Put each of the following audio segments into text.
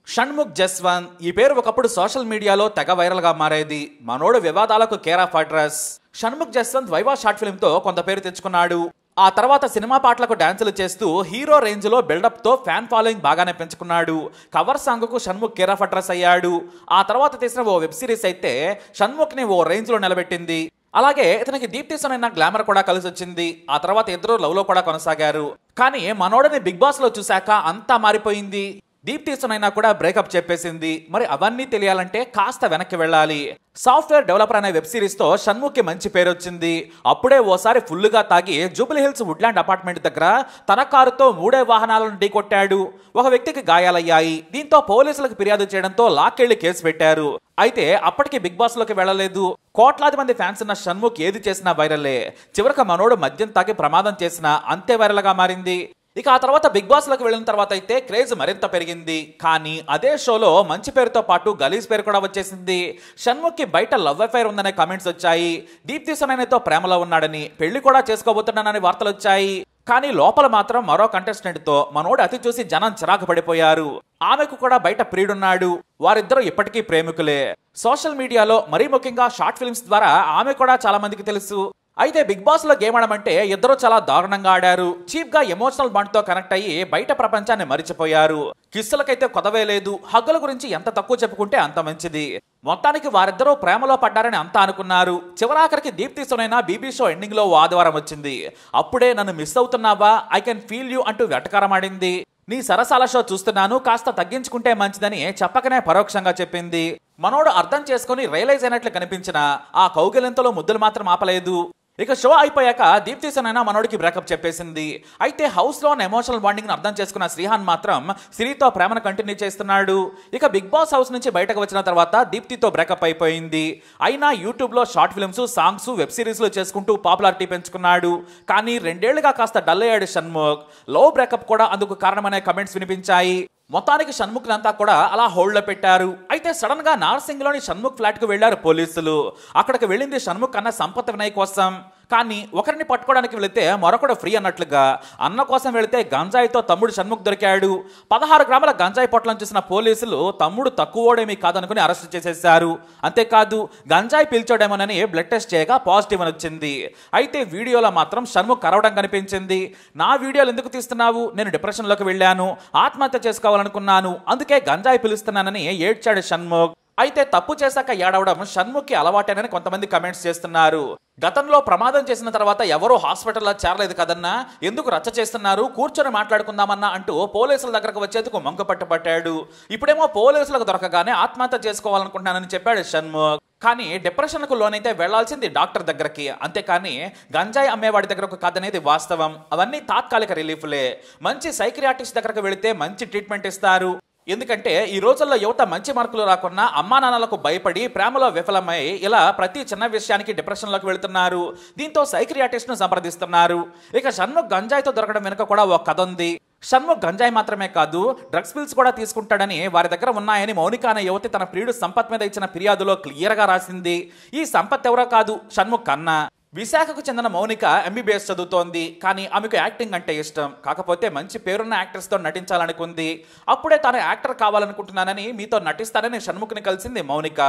షణ్ముఖ్ జస్వంత్ ఈ పేరు ఒకప్పుడు సోషల్ మీడియాలో తెగ వైరల్ గా మారేది. మనోడు వివాదాలకు care of address. Shanmukh Jaswanth Viva short film తో కొంత పేరు తెచ్చుకున్నాడు. ఆ తర్వాత సినిమా పాటలకు డాన్సులు చేస్తూ హీరో రేంజ్ లో బిల్డప్ తో ఫ్యాన్ ఫాలోయింగ్ బాగానే పెంచుకున్నాడు. కవర్ సాంగ్ కు షణ్ముఖ్ కేర్ ఆఫ్ అడ్రస్ అయ్యాడు. ఆ తర్వాత తీసిన ఓ వెబ్ సిరీస్ అయితే షణ్ముఖ్ ని ఓ రేంజ్ లో నిలబెట్టింది. అలాగే ఇతనికి దీప్తి సునైనా గ్లామర్ కూడా కలిసి వచ్చింది. ఆ తర్వాత ఇద్దరు లవ్ లో కూడా కొనసాగారు. కానీ మనోడిని బిగ్ బాస్ లో చూశాక అంతా మారిపోయింది. దీప్తి సునైనా కూడా బ్రేకప్ చెప్పేసింది. మరి అవన్నీ తెలియాలంటే కాస్త వెనక్కి వెళ్ళాలి. సాఫ్ట్వేర్ డెవలపర్ అనే వెబ్ సిరీస్ తో షణ్ముఖ్ కి మంచి పేరు వచ్చింది. అప్పుడే ఓసారి ఫుల్ గా తాగి జూబ్లీ హిల్స్ వుడ్లాండ్ అపార్ట్మెంట్ దగ్గర తన కారుతో 3 వాహనాలను ఢీకొట్టాడు. ఒక వ్యక్తికి గాయాలయ్యాయి. దీంతో పోలీసులకు ఫిర్యాదు చేయడంతో లాక్కెళ్లి కేసు పెట్టారు. అయితే అప్పటికి బిగ్ బాస్ లోకి వెళ్లలేదు. కోట్లాది మంది ఫ్యాన్స్ ఉన్న షణ్ముఖ్ ఏది చేసినా వైరలే. చివరికి మనోడు మద్యం తాగి ప్రమాదం చేసినా అంతే వైరల్ గా మారింది. ఇక ఆ తర్వాత బిగ్ బాస్ లోకి వెళ్ళిన తర్వాత అయితే క్రేజ్ మరింత పెరిగింది. కానీ అదే షోలో మంచి పేరుతో పాటు గలీజ్ పేరు కూడా వచ్చేసింది. షణ్ముఖ్ కి బయట లవ్ అఫైర్ ఉందనే కామెంట్స్ వచ్చాయి. దీప్తి సునైనాతో ప్రేమలో ఉన్నాడని, పెళ్లి కూడా చేసుకోబోతున్నానని వార్తలు వచ్చాయి. కానీ లోపల మాత్రం మరో కంటెస్టెంట్ తో మనోడు అతి చూసి జనం చిరాకు పడిపోయారు. ఆమెకు కూడా బయట ప్రియుడున్నాడు. వారిద్దరూ ఇప్పటికీ ప్రేమికులే. సోషల్ మీడియాలో మరీ ముఖ్యంగా షార్ట్ ఫిల్మ్స్ ద్వారా ఆమె కూడా చాలా మందికి తెలుసు. అయితే బిగ్ బాస్ లో గేమ్ ఆడమంటే ఇద్దరు చాలా దారుణంగా ఆడారు. చీప్ గా ఎమోషనల్ బాండ్ తో కనెక్ట్ అయ్యి బయట ప్రపంచాన్ని మరిచిపోయారు. కిస్సులకైతే కొదవే లేదు. హగ్గుల గురించి ఎంత తక్కువ చెప్పుకుంటే అంత మంచిది. మొత్తానికి వారిద్దరూ ప్రేమలో పడ్డారని అంతా అనుకున్నారు. చివరాఖరికి Deepthi Sunaina BB show ending లో ఆదివారం వచ్చింది. అప్పుడే నన్ను మిస్ అవుతున్నావా, ఐ కెన్ ఫీల్ యూ అంటూ వెటకారమాడింది. నీ సరసాల షో చూస్తున్నాను, కాస్త తగ్గించుకుంటే మంచిదని చెప్పకనే పరోక్షంగా చెప్పింది. మనోడు అర్థం చేసుకుని రియలైజ్ అయినట్లు కనిపించిన ఆ కౌగిలింతలో ముద్దులు మాత్రం ఆపలేదు. ఇక షో అయిపోయాక దీప్తి సునైనా మనోడికి బ్రేకప్ చెప్పేసింది. అయితే హౌస్ లో ఎమోషనల్ బాండింగ్ అర్థం చేసుకున్న శ్రీహాన్ మాత్రం సిరితో ప్రేమను కంటిన్యూ చేస్తున్నాడు. ఇక బిగ్ బాస్ హౌస్ నుంచి బయటకు వచ్చిన తర్వాత దీప్తితో బ్రేకప్ అయిపోయింది. అయినా యూట్యూబ్ లో short films, songs, web series లో చేసుకుంటూ పాపులారిటీ పెంచుకున్నాడు. కానీ 2 ఏళ్లుగా కాస్త డల్ అయ్యాడు షణ్ముఖ్. లవ్ బ్రేకప్ కూడా అందుకు కారణమనే కమెంట్స్ వినిపించాయి. మొత్తానికి షణ్ముఖ్ నంతా కూడా అలా హోల్డ్ లో పెట్టారు. అయితే సడన్ గా నార్సింగ్ లోని షణ్ముఖ్ ఫ్లాట్ కు వెళ్లారు పోలీసులు. అక్కడికి వెళ్ళింది షణ్ముఖ్ అన్న సంపత్ వినయ్ కోసం. కానీ ఒకరిని పట్టుకోవడానికి వెళితే మరొకడు ఫ్రీ అన్నట్లుగా అన్న కోసం వెళితే గంజాయితో తమ్ముడు షణ్ముఖ్ దొరికాడు. 16 గ్రాముల గంజాయి పొట్లను చూసిన పోలీసులు తమ్ముడు తక్కువోడేమీ కాదనుకుని అరెస్ట్ చేసేశారు. అంతేకాదు గంజాయి పీల్చోడేమోనని బ్లడ్ టెస్ట్ చేయగా పాజిటివ్ అని వచ్చింది. అయితే వీడియోలో మాత్రం షణ్ముఖ్ కరవడం కనిపించింది. నా వీడియోలు ఎందుకు తీస్తున్నావు, నేను డిప్రెషన్ లోకి వెళ్ళాను, ఆత్మహత్య చేసుకోవాలనుకున్నాను, అందుకే గంజాయి పిలుస్తున్నానని ఏడ్చాడు షణ్ముఖ్. అయితే తప్పు చేశాక ఏడవడం షణ్ముఖ్ కి అలవాటేనని కొంతమంది కమెంట్స్ చేస్తున్నారు. గతంలో ప్రమాదం చేసిన తర్వాత ఎవరూ హాస్పిటల్లో చేరలేదు కదన్నా, ఎందుకు రచ్చ చేస్తున్నారు, కూర్చొని మాట్లాడుకుందామన్నా అంటూ పోలీసుల దగ్గరకు వచ్చేందుకు మంకు పట్టుపట్టాడు. ఇప్పుడేమో పోలీసులకు దొరకగానే ఆత్మహత్య చేసుకోవాలనుకుంటున్నానని చెప్పాడు షణ్ముఖ్. కానీ డిప్రెషన్కు లోనైతే వెళ్లాల్సింది డాక్టర్ దగ్గరకి, అంతేకాని గంజాయి అమ్మేవాడి దగ్గరకు కాదనేది వాస్తవం. అవన్నీ తాత్కాలిక రిలీఫ్లే. మంచి సైకియాట్రిస్ట్ దగ్గరకు వెళితే మంచి ట్రీట్మెంట్ ఇస్తారు. ఎందుకంటే ఈ రోజుల్లో యువత మంచి మార్కులు రాకున్నా అమ్మా నాన్నలకు భయపడి ప్రేమలో విఫలమై ఇలా ప్రతి చిన్న విషయానికి డిప్రెషన్లోకి వెళుతున్నారు. దీంతో సైకియాట్రిస్ట్ ను సంప్రదిస్తున్నారు. ఇక షణ్ముఖ్ గంజాయితో దొరకడం వెనుక కూడా ఒక కథ ఉంది. షణ్ముఖ్ గంజాయి మాత్రమే కాదు, డ్రగ్స్ పిల్స్ కూడా తీసుకుంటాడని వారి దగ్గర ఉన్నాయని మౌనిక అనే యువతి తన ప్రియుడు సంపత్ మీద ఇచ్చిన ఫిర్యాదులో క్లియర్ గా రాసింది. ఈ సంపత్ ఎవరో కాదు, షణ్ముఖ్ అన్న. విశాఖకు చెందిన మౌనిక ఎంబీబీఎస్ చదువుతోంది. కానీ ఆమెకు యాక్టింగ్ అంటే ఇష్టం. కాకపోతే మంచి పేరున్న యాక్టర్స్ తో నటించాలనుకుంది. అప్పుడే తాను యాక్టర్ కావాలనుకుంటున్నానని మీతో నటిస్తానని షణ్ముఖ్ని కలిసింది మౌనిక.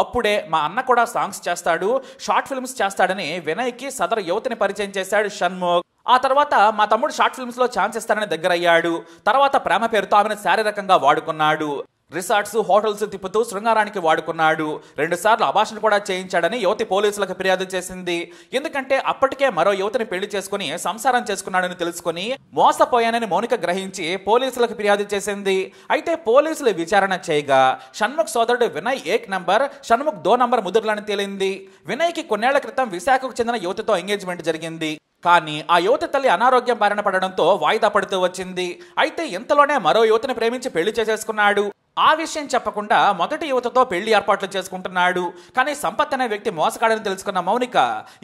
అప్పుడే మా అన్న కూడా సాంగ్స్ చేస్తాడు, షార్ట్ ఫిల్మ్స్ చేస్తాడని వినయ్కి సదరు యువతిని పరిచయం చేశాడు షణ్ముఖ్. ఆ తర్వాత మా తమ్ముడు షార్ట్ ఫిల్మ్స్ లో ఛాన్స్ ఇస్తానని దగ్గరయ్యాడు. తర్వాత ప్రేమ పేరుతో ఆమెను శారీరకంగా వాడుకున్నాడు. రిసార్ట్స్, హోటల్స్ తిప్పుతూ శృంగారానికి వాడుకున్నాడు. 2 సార్లు అబార్షన్ కూడా చేయించాడని యువతి పోలీసులకు ఫిర్యాదు చేసింది. ఎందుకంటే అప్పటికే మరో యువతిని పెళ్లి చేసుకుని సంసారం చేసుకున్నాడని తెలుసుకుని మోసపోయానని మౌనిక గ్రహించి పోలీసులకు ఫిర్యాదు చేసింది. అయితే పోలీసులు విచారణ చేయగా షణ్ముఖ్ సోదరుడు వినయ్ 1 నంబర్, షణ్ముఖ్ 2 నంబర్ ముదురులని తేలింది. వినయ్కి కొన్నేళ్ల క్రితం విశాఖకు చెందిన యువతితో ఎంగేజ్మెంట్ జరిగింది. కానీ ఆ యువతి తల్లి అనారోగ్యం బారిన పడడంతో వాయిదా పడుతూ వచ్చింది. అయితే ఇంతలోనే మరో యువతిని ప్రేమించి పెళ్లి చేసేసుకున్నాడు. ఆ విషయం చెప్పకుండా మొదటి యువతతో పెళ్లి ఏర్పాట్లు చేసుకుంటున్నాడు. కానీ సంపత్ అనే వ్యక్తి మోసగాడని తెలుసుకున్న మౌనిక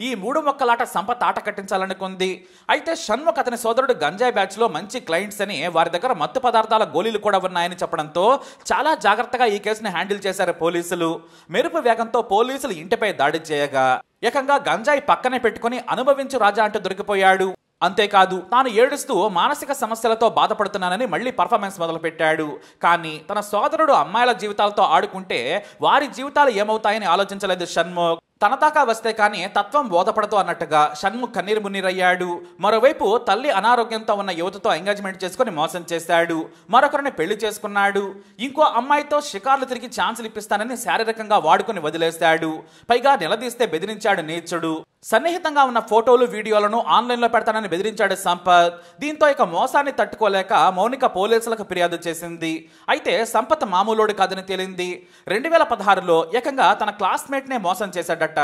ఈ 3 మొక్కలాట సంపత్ ఆట కట్టించాలనుకుంది. అయితే షణ్ముఖ్ అతని సోదరుడు గంజాయి బ్యాచ్ లో మంచి క్లయింట్స్ అని, వారి దగ్గర మత్తు పదార్థాల గోళీలు కూడా ఉన్నాయని చెప్పడంతో చాలా జాగ్రత్తగా ఈ కేసుని హ్యాండిల్ చేశారు పోలీసులు. మెరుపు వేగంతో పోలీసులు ఇంటిపై దాడి చేయగా ఏకంగా గంజాయి పక్కనే పెట్టుకుని అనుభవించు రాజా అంటూ దొరికిపోయాడు. అంతేకాదు తాను ఏడుస్తూ మానసిక సమస్యలతో బాధపడుతున్నానని మళ్ళీ పర్ఫార్మెన్స్ మొదలుపెట్టాడు. కానీ తన సోదరుడు అమ్మాయిల జీవితాలతో ఆడుకుంటే వారి జీవితాలు ఏమవుతాయని ఆలోచించలేదు షణ్ముఖ్. తన దాకా వస్తే కానీ తత్వం బోధపడదు అన్నట్టుగా షణ్ముఖ్ కన్నీరు మున్నీరయ్యాడు. మరోవైపు తల్లి అనారోగ్యంతో ఉన్న యువతతో ఎంగేజ్మెంట్ చేసుకుని మోసం చేశాడు. మరొకరిని పెళ్లి చేసుకున్నాడు. ఇంకో అమ్మాయితో షికార్లు తిరిగి ఛాన్సులు ఇప్పిస్తానని శారీరకంగా వాడుకుని వదిలేశాడు. పైగా నిలదీస్తే బెదిరించాడు నీచుడు. సన్నిహితంగా ఉన్న ఫోటోలు వీడియోలను ఆన్లైన్లో పెడతానని బెదిరించాడు సంపత్. దీంతో ఇక మోసాన్ని తట్టుకోలేక మౌనిక పోలీసులకు ఫిర్యాదు చేసింది. అయితే సంపత్ మామూలోడు కాదని తేలింది. 2016లో ఏకంగా తన క్లాస్మేట్నే మోసం చేశాడట.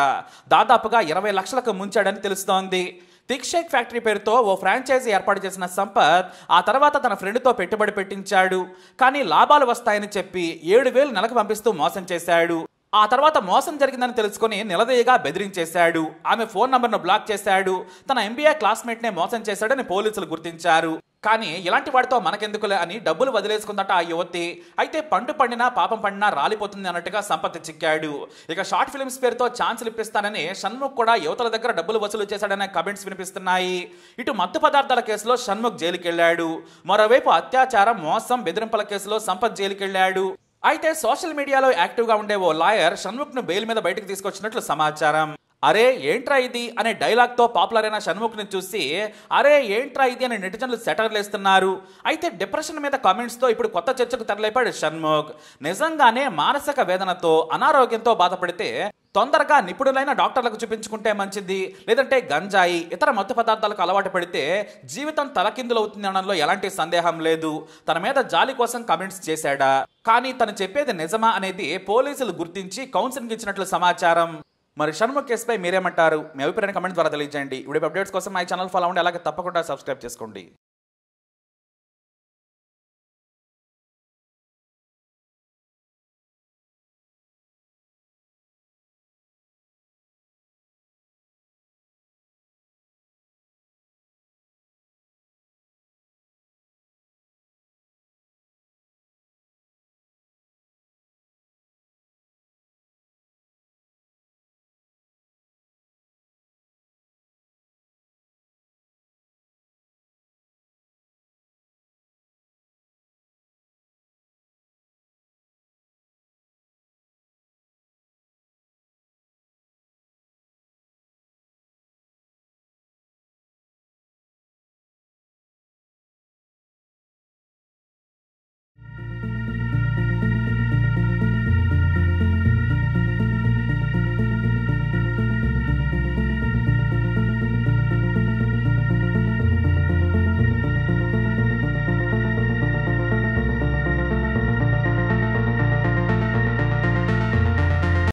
దాదాపుగా 20 లక్షలకు ముంచాడని తెలుస్తోంది. థిక్ షేక్ ఫ్యాక్టరీ పేరుతో ఓ ఫ్రాంచైజీ ఏర్పాటు చేసిన సంపత్ ఆ తర్వాత తన ఫ్రెండ్తో పెట్టుబడి పెట్టించాడు. కానీ లాభాలు వస్తాయని చెప్పి 7,000 నెలకు పంపిస్తూ మోసం చేశాడు. ఆ తర్వాత మోసం జరిగిందని తెలుసుకుని నిలదీయగా బెదిరించేశాడు. ఆమె ఫోన్ నంబర్ను బ్లాక్ చేశాడు. తన ఎంబీఏ క్లాస్మేట్నే మోసం చేశాడని పోలీసులు గుర్తించారు. కానీ ఇలాంటి వాడితో మనకెందుకులే అని డబ్బులు వదిలేసుకుందట ఆ యువతి. అయితే పండు పండినా పాపం పండినా రాలిపోతుంది అన్నట్టుగా సంపత్ చిక్కాడు. ఇక షార్ట్ ఫిల్మ్స్ పేరుతో ఛాన్సులు ఇప్పిస్తానని షణ్ముఖ్ కూడా యువతల దగ్గర డబ్బులు వసూలు చేశాడనే కమెంట్స్ వినిపిస్తున్నాయి. ఇటు మత్తు పదార్థాల కేసులో షణ్ముఖ్ జైలుకెళ్లాడు. మరోవైపు అత్యాచారం, మోసం, బెదిరింపుల కేసులో సంపత్ జైలుకెళ్లాడు. అయితే సోషల్ మీడియాలో యాక్టివ్గా ఉండే ఓ లాయర్ షణ్ముఖ్ను బెయిల్ మీద బయటకు తీసుకొచ్చినట్లు సమాచారం. అరే ఏంట్రా ఇది అనే డైలాగ్తో పాపులర్ అయిన షణ్ముఖ్ని చూసి అరే ఏంట్రా ఇది అని నెటిజన్లు సెటర్లు వేస్తున్నారు. అయితే డిప్రెషన్ మీద కామెంట్స్తో ఇప్పుడు కొత్త చర్చకు తెరలేపాడు షణ్ముఖ్. నిజంగానే మానసిక వేదనతో అనారోగ్యంతో బాధపడితే తొందరగా నిపుణులైన డాక్టర్లకు చూపించుకుంటే మంచిది. లేదంటే గంజాయి, ఇతర మత్తు పదార్థాలకు అలవాటు పడితే జీవితం తలకిందులవుతుంది అనడంలో ఎలాంటి సందేహం లేదు. తన మీద జాలి కోసం కమెంట్స్ చేశాడా? కానీ తను చెప్పేది నిజమా అనేది పోలీసులు గుర్తించి కౌన్సిలింగ్ ఇచ్చినట్లు సమాచారం. మరి షణ్ముఖ్ కేసుపై మీరేమంటారు? మీ అభిప్రాయాన్ని కమెంట్ ద్వారా తెలియజేయండి. వీడియో అప్డేట్స్ కోసం మా ఛానల్ ఫాలో అవ్వండి. అలాగే తప్పకుండా సబ్స్క్రైబ్ చేసుకోండి.